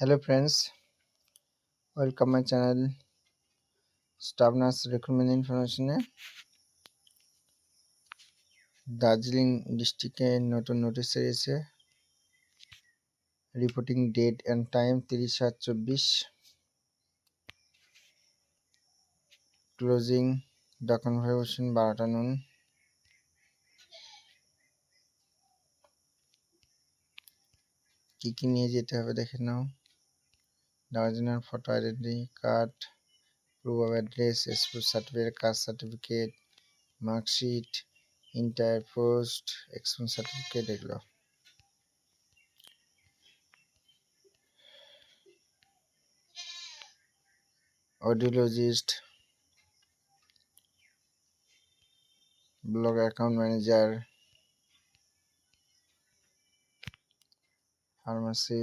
Hello friends, welcome my channel Staff Nurse Recruitment Information Darjeeling ডিস্ট্রিক্টে নতুন notice এসেছে reporting date and time 30/7/24 closing documentation 12টা noon কি নিয়ে যেতে হবে দেখে নাও original photo identity card proof of address export certificate caste certificate marksheet inter post expense certificate এগুলো audiologist blog account manager pharmacy